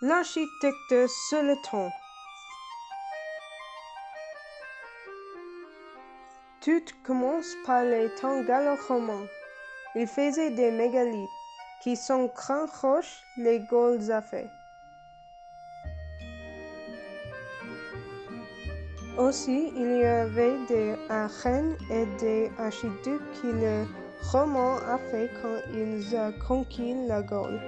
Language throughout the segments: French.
L'architecte Seleton. Tout commence par les temps gallo-romains. Ils faisaient des mégalithes, qui sont grandes roches, les Gaules a fait. Aussi, il y avait des arènes et des archiducs que les Romains a fait quand ils ont conquis la Gaule.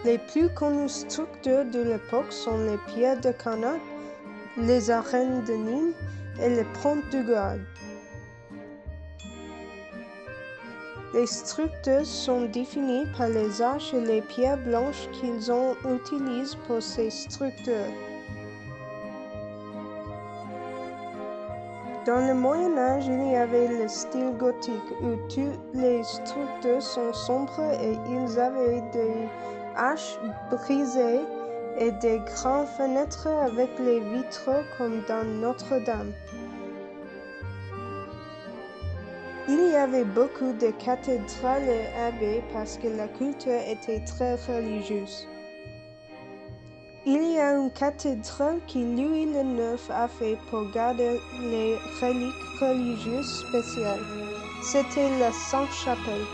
Les plus connues structures de l'époque sont les pierres de Carnac, les arènes de Nîmes et les ponts du Graal. Les structures sont définies par les arches et les pierres blanches qu'ils utilisent pour ces structures. Dans le Moyen Âge, il y avait le style gothique où toutes les structures sont sombres et ils avaient des arches brisées et des grandes fenêtres avec les vitraux comme dans Notre-Dame. Il y avait beaucoup de cathédrales et abbayes parce que la culture était très religieuse. Il y a une cathédrale que Louis IX a fait pour garder les reliques religieuses spéciales. C'était la Sainte-Chapelle.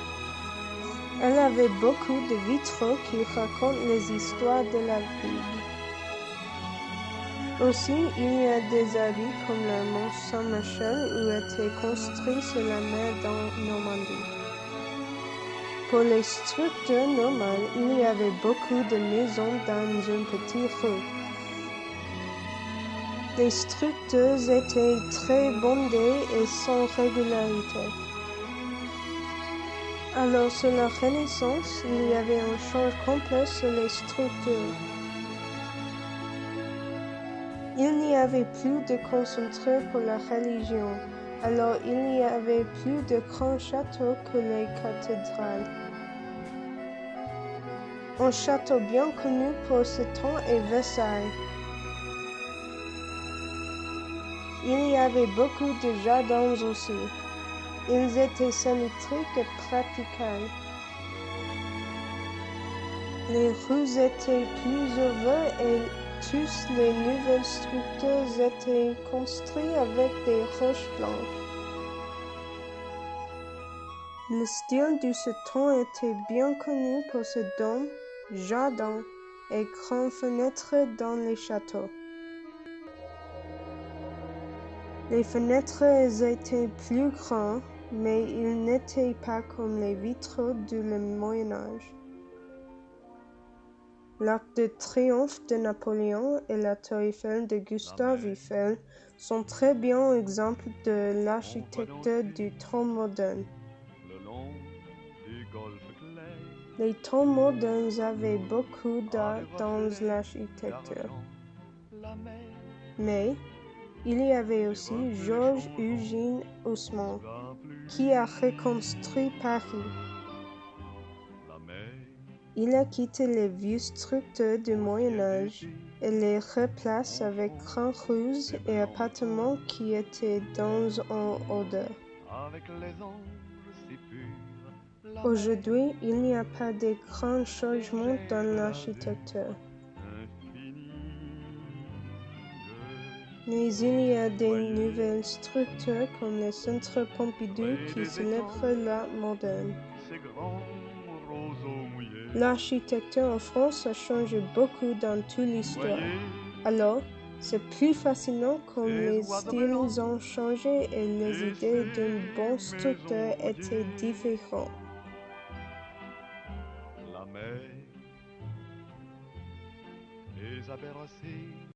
Elle avait beaucoup de vitraux qui racontent les histoires de la Bible. Aussi, il y a des abbayes comme le mont Saint-Michel où était construit sur la mer dans Normandie. Pour les structures normales, il y avait beaucoup de maisons dans une petite rue. Les structures étaient très bondées et sans régularité. Alors, sur la Renaissance, il y avait un change complet sur les structures. Il n'y avait plus de concentrés pour la religion, alors il n'y avait plus de grands châteaux que les cathédrales. Un château bien connu pour ce temps est Versailles. Il y avait beaucoup de jardins aussi. Ils étaient symétriques et praticables. Les rues étaient plus ouvertes et toutes les nouvelles structures étaient construites avec des roches blanches. Le style de ce temps était bien connu pour ses dômes, jardins et grandes fenêtres dans les châteaux. Les fenêtres étaient plus grandes, mais ils n'étaient pas comme les vitraux du Moyen Âge. L'Arc de Triomphe de Napoléon et la Tour Eiffel de Gustave Eiffel sont très bien exemples de l'architecture du temps moderne. Les temps modernes avaient beaucoup d'art dans l'architecture. Mais il y avait aussi Georges-Eugène Haussmann, qui a reconstruit Paris. Il a quitté les vieux structures du Moyen Âge et les replace avec grandes rues et appartements qui étaient dans une odeur. Aujourd'hui, il n'y a pas de grands changements dans l'architecture. Mais il y a des nouvelles structures comme le Centre Pompidou qui célèbre l'art moderne. L'architecture en France a changé beaucoup dans toute l'histoire. Alors, c'est plus fascinant comme les styles ont changé et les idées d'une bonne structure étaient différentes. La mer les a bercés